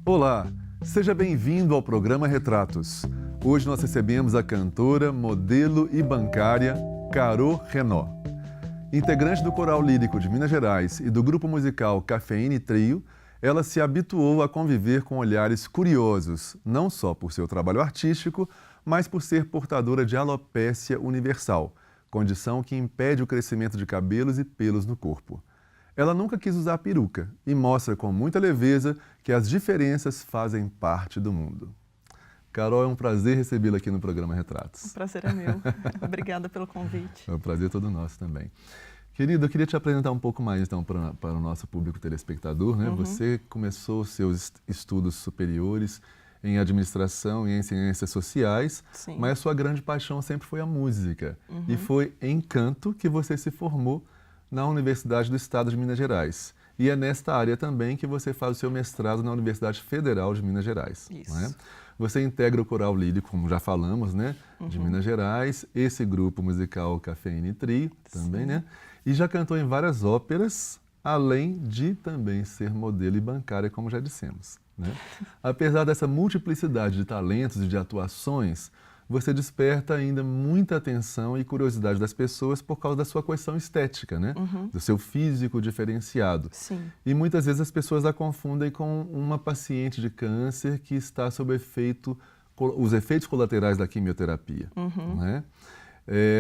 Olá, seja bem-vindo ao programa Retratos. Hoje nós recebemos a cantora, modelo e bancária Carô Renault. Integrante do Coral Lírico de Minas Gerais e do grupo musical Cafeína e Trio, ela se habituou a conviver com olhares curiosos, não só por seu trabalho artístico, mas por ser portadora de alopécia universal, condição que impede o crescimento de cabelos e pelos no corpo. Ela nunca quis usar peruca e mostra com muita leveza que as diferenças fazem parte do mundo. Carol, é um prazer recebê-la aqui no programa Retratos. O prazer é meu. Obrigada pelo convite. É um prazer todo nosso também. Querida, eu queria te apresentar um pouco mais então para o nosso público telespectador, né? Você começou seus estudos superiores em administração e em ciências sociais, Sim. mas a sua grande paixão sempre foi a música. E foi em canto que você se formou na Universidade do Estado de Minas Gerais. E é nesta área também que você faz o seu mestrado na Universidade Federal de Minas Gerais. Isso. Não é? Você integra o Coral Lírico, como já falamos, né, de Minas Gerais, esse grupo musical Cafeína e Trio também, Sim. né? E já cantou em várias óperas, além de também ser modelo e bancária, como já dissemos, né? Apesar dessa multiplicidade de talentos e de atuações, você desperta ainda muita atenção e curiosidade das pessoas por causa da sua questão estética, né? Do seu físico diferenciado. Sim. E muitas vezes as pessoas a confundem com uma paciente de câncer que está sob os efeitos colaterais da quimioterapia, né?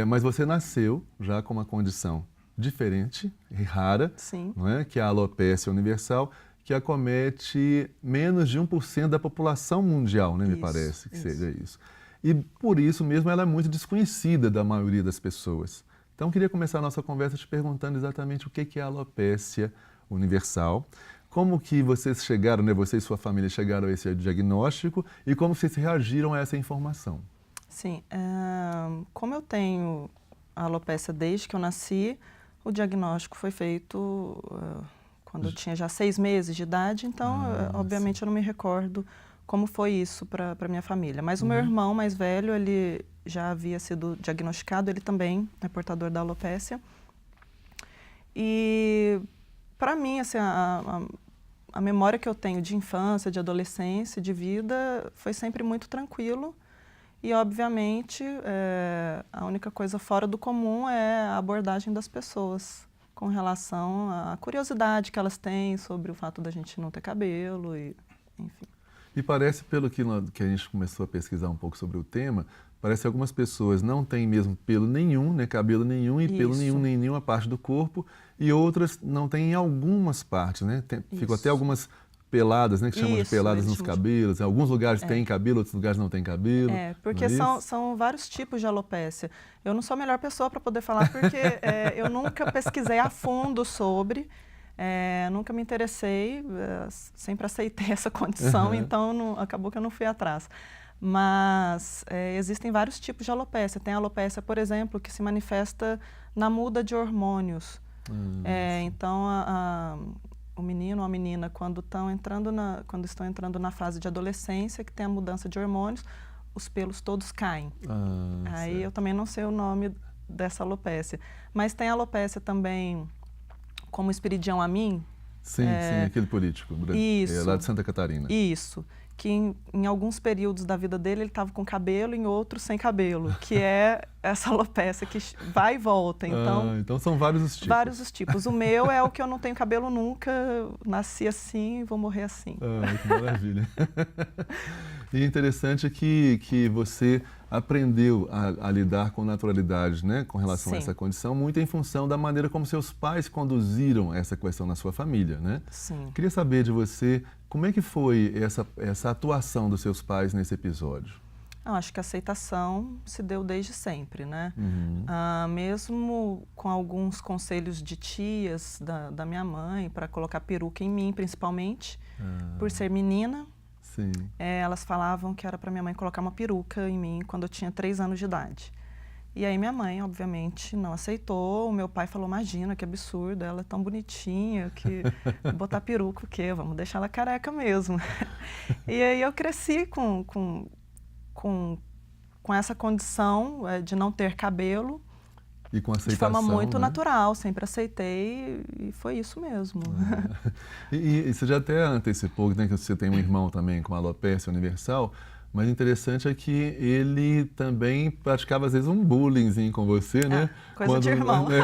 Mas você nasceu já com uma condição diferente e rara, Sim. não é? Que é a alopécia universal, que acomete menos de 1% da população mundial, né? Me parece que seja isso. E por isso mesmo ela é muito desconhecida da maioria das pessoas. Então queria começar a nossa conversa te perguntando exatamente o que é a alopécia universal, como que vocês chegaram, né, você e sua família chegaram a esse diagnóstico e como vocês reagiram a essa informação. Sim. Como eu tenho a alopécia desde que eu nasci, o diagnóstico foi feito quando eu tinha já 6 meses de idade, então obviamente eu não me recordo como foi isso para minha família. Mas o meu irmão mais velho, ele já havia sido diagnosticado, ele também é portador da alopécia. E para mim, assim, a memória que eu tenho de infância, de adolescência, de vida, foi sempre muito tranquilo. E, obviamente, a única coisa fora do comum é a abordagem das pessoas com relação à curiosidade que elas têm sobre o fato da gente não ter cabelo, e, enfim. E parece, pelo que a gente começou a pesquisar um pouco sobre o tema, parece que algumas pessoas não têm mesmo pelo nenhum, né, cabelo nenhum e pelo nenhum em nenhuma parte do corpo, e outras não têm em algumas partes, né? Ficam até algumas peladas, né, que chamam de peladas nos cabelos. Em alguns lugares tem cabelo, outros lugares não tem cabelo. Porque são vários tipos de alopécia. Eu não sou a melhor pessoa para poder falar, porque eu nunca pesquisei a fundo sobre. Nunca me interessei, sempre aceitei essa condição, então acabou que eu não fui atrás. Mas existem vários tipos de alopécia. Tem a alopécia, por exemplo, que se manifesta na muda de hormônios. Então, o menino ou a menina, quando estão entrando na fase de adolescência, que tem a mudança de hormônios, os pelos todos caem. Aí eu também não sei o nome dessa alopécia. Mas tem a alopécia também, como o Esperidião Amin. Sim, aquele político, lá de Santa Catarina. Isso, que em alguns períodos da vida dele ele estava com cabelo, em outros sem cabelo, que é essa alopécia que vai e volta. Então são vários os tipos. Vários os tipos. O meu é o que eu não tenho cabelo nunca, nasci assim e vou morrer assim. Que maravilha. E é interessante que você aprendeu a lidar com naturalidade, né, com relação a essa condição, muito em função da maneira como seus pais conduziram essa questão na sua família, né? Sim. Queria saber de você, como é que foi essa atuação dos seus pais nesse episódio? Eu acho que a aceitação se deu desde sempre, né? Mesmo com alguns conselhos de tias da minha mãe para colocar peruca em mim, principalmente, por ser menina. Sim. Elas falavam que era para minha mãe colocar uma peruca em mim quando eu tinha 3 anos de idade. E aí minha mãe, obviamente, não aceitou. O meu pai falou, imagina, que absurdo, ela é tão bonitinha, que botar peruca o quê? Vamos deixar ela careca mesmo. E aí eu cresci com essa condição de não ter cabelo. E com de forma aceitação, muito né? natural, sempre aceitei e foi isso mesmo. E você já até antecipou, né, que você tem um irmão também com alopecia universal, mas interessante é que ele também praticava, às vezes, um bullyingzinho com você, né? Coisa de irmão. Né?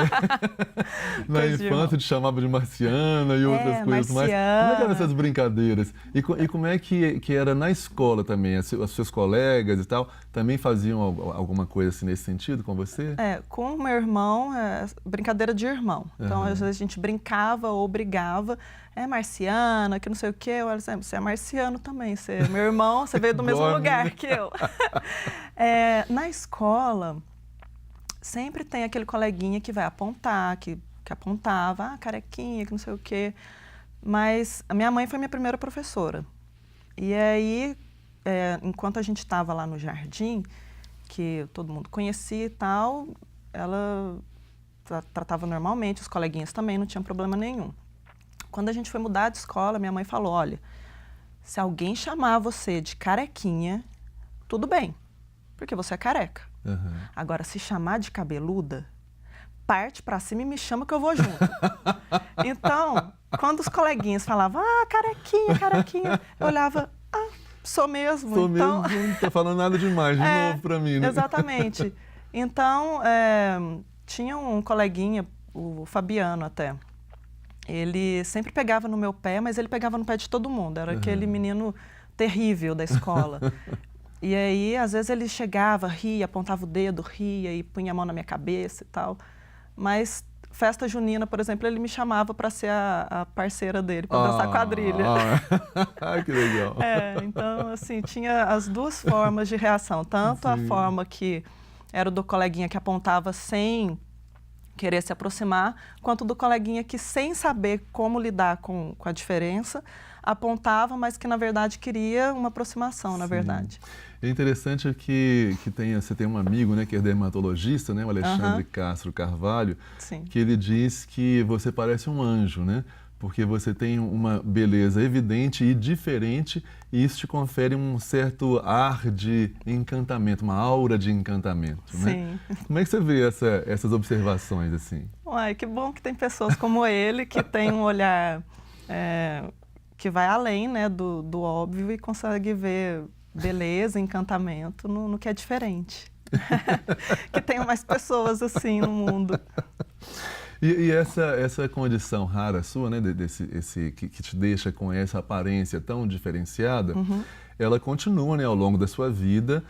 Na Coisa de irmão. infância te chamava de marciana e outras coisas mais. Como é que eram essas brincadeiras? E como é que era na escola também? Os seus colegas e tal também faziam alguma coisa assim nesse sentido com você? Com o meu irmão, brincadeira de irmão. Então, às vezes a gente brincava ou brigava. É marciana, que não sei o quê. Eu olha, você é marciano também. Você é meu irmão, você veio do mesmo lugar que eu. Na escola, sempre tem aquele coleguinha que vai apontar, que apontava, carequinha, que não sei o quê. Mas a minha mãe foi minha primeira professora. E aí, enquanto a gente estava lá no jardim, que todo mundo conhecia e tal, ela tratava normalmente, os coleguinhas também, não tinha problema nenhum. Quando a gente foi mudar de escola, minha mãe falou, olha, se alguém chamar você de carequinha, tudo bem, porque você é careca. Agora, se chamar de cabeluda, parte pra cima e me chama que eu vou junto. Então, quando os coleguinhas falavam, carequinha, eu olhava, sou mesmo. Sou mesmo, não tá falando nada demais, de novo pra mim, né? Exatamente. Então, tinha um coleguinha, o Fabiano até, ele sempre pegava no meu pé, mas ele pegava no pé de todo mundo. Era aquele menino terrível da escola. E aí, às vezes, ele chegava, ria, apontava o dedo, ria e punha a mão na minha cabeça e tal. Mas festa junina, por exemplo, ele me chamava para ser a parceira dele, para dançar quadrilha. Que legal. Então, assim, tinha as duas formas de reação. Tanto a forma que era do coleguinha que apontava sem querer se aproximar, quanto do coleguinha que, sem saber como lidar com a diferença, apontava, mas que, na verdade, queria uma aproximação, na verdade. É interessante que você tem um amigo, né, que é dermatologista, né, o Alexandre Castro Carvalho, que ele diz que você parece um anjo, né? Porque você tem uma beleza evidente e diferente e isso te confere um certo ar de encantamento, uma aura de encantamento, né? Como é que você vê essas observações assim? Uai, que bom que tem pessoas como ele que tem um olhar que vai além, né, do óbvio e consegue ver beleza, encantamento no que é diferente. Que tenham mais pessoas assim no mundo. E essa condição rara sua, né, que te deixa com essa aparência tão diferenciada, ela continua, né, ao longo da sua vida,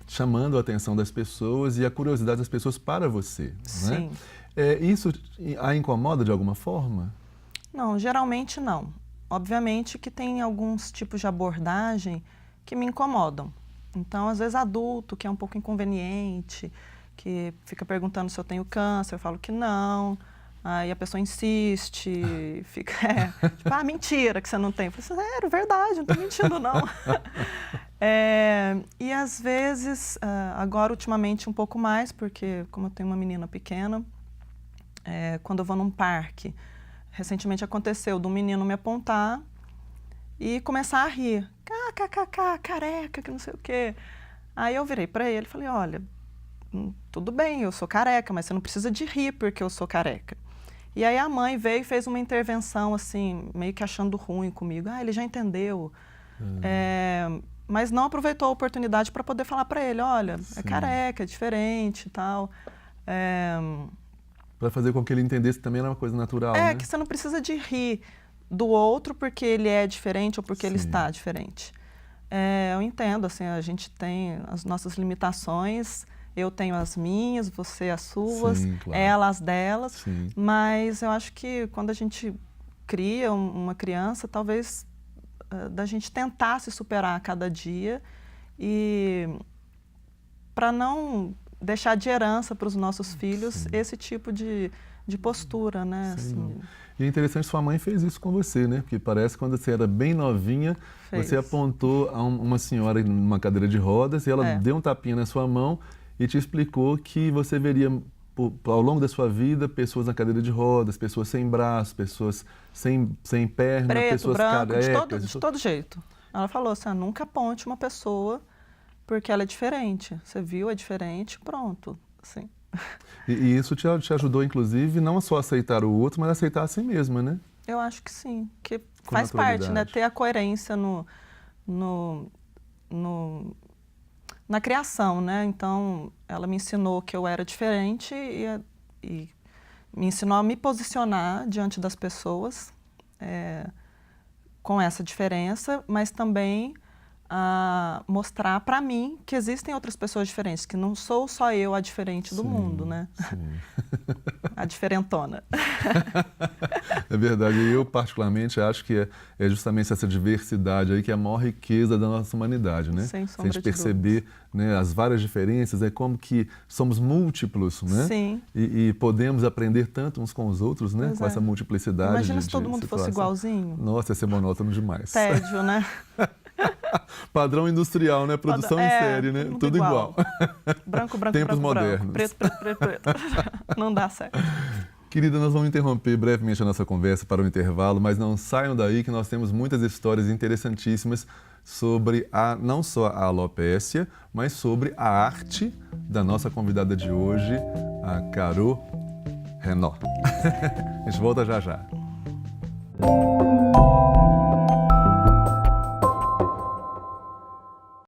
chamando a atenção das pessoas e a curiosidade das pessoas para você. Sim. Né? Isso a incomoda de alguma forma? Não, geralmente não. Obviamente que tem alguns tipos de abordagem que me incomodam. Então, às vezes, adulto, que é um pouco inconveniente, que fica perguntando se eu tenho câncer, eu falo que não. Aí a pessoa insiste, fica, tipo, mentira que você não tem. Eu falo, sério, verdade, não estou mentindo, não. E às vezes, agora ultimamente um pouco mais, porque como eu tenho uma menina pequena, quando eu vou num parque, recentemente aconteceu de um menino me apontar e começar a rir. Careca, que não sei o quê. Aí eu virei para ele e falei, olha, tudo bem, eu sou careca, mas você não precisa de rir porque eu sou careca. E aí a mãe veio e fez uma intervenção, assim, meio que achando ruim comigo. Ele já entendeu. Mas não aproveitou a oportunidade para poder falar para ele, olha, é careca, é diferente e tal. Para fazer com que ele entendesse que também era uma coisa natural, né? Que você não precisa de rir do outro porque ele é diferente ou porque ele está diferente. Eu entendo, assim, a gente tem as nossas limitações, eu tenho as minhas, você as suas, ela as delas, mas eu acho que quando a gente cria uma criança, talvez da gente tentar se superar a cada dia e para não deixar de herança para os nossos filhos esse tipo de postura, né? Assim. E é interessante, sua mãe fez isso com você, né? Porque parece que quando você era bem novinha, você apontou a uma senhora numa cadeira de rodas e ela deu um tapinha na sua mão e te explicou que você veria ao longo da sua vida pessoas na cadeira de rodas, pessoas sem braços, pessoas sem perna, preto, pessoas branco, carecas. De todo jeito. Ela falou assim, nunca aponte uma pessoa porque ela é diferente. Você viu, é diferente, pronto. Assim. E isso te ajudou, inclusive, não só a aceitar o outro, mas a aceitar a si mesma, né? Eu acho que sim, que Com faz parte, né? naturalidade. Ter a coerência no, na criação, né? Então, ela me ensinou que eu era diferente e me ensinou a me posicionar diante das pessoas com essa diferença, mas também a mostrar para mim que existem outras pessoas diferentes, que não sou só eu a diferente do mundo, né? Sim. A diferentona. É verdade. E eu, particularmente, acho que é justamente essa diversidade aí que é a maior riqueza da nossa humanidade, né? Sem Se a sombra gente de perceber, né, as várias diferenças, é como que somos múltiplos, né? Sim. E podemos aprender tanto uns com os outros, né? Pois Com é. essa multiplicidade Imagina de se todo mundo fosse situação. igualzinho. Nossa, ia ser monótono demais. Tédio, né? Padrão industrial, né? Produção em série, né? todo mundo Tudo igual. Branco, branco, Tempos branco, modernos. branco. Preto, preto, preto, preto. Não dá certo. Querida, nós vamos interromper brevemente a nossa conversa para o intervalo, mas não saiam daí que nós temos muitas histórias interessantíssimas sobre não só a alopécia, mas sobre a arte da nossa convidada de hoje, a Caro Renaud. A gente volta já já.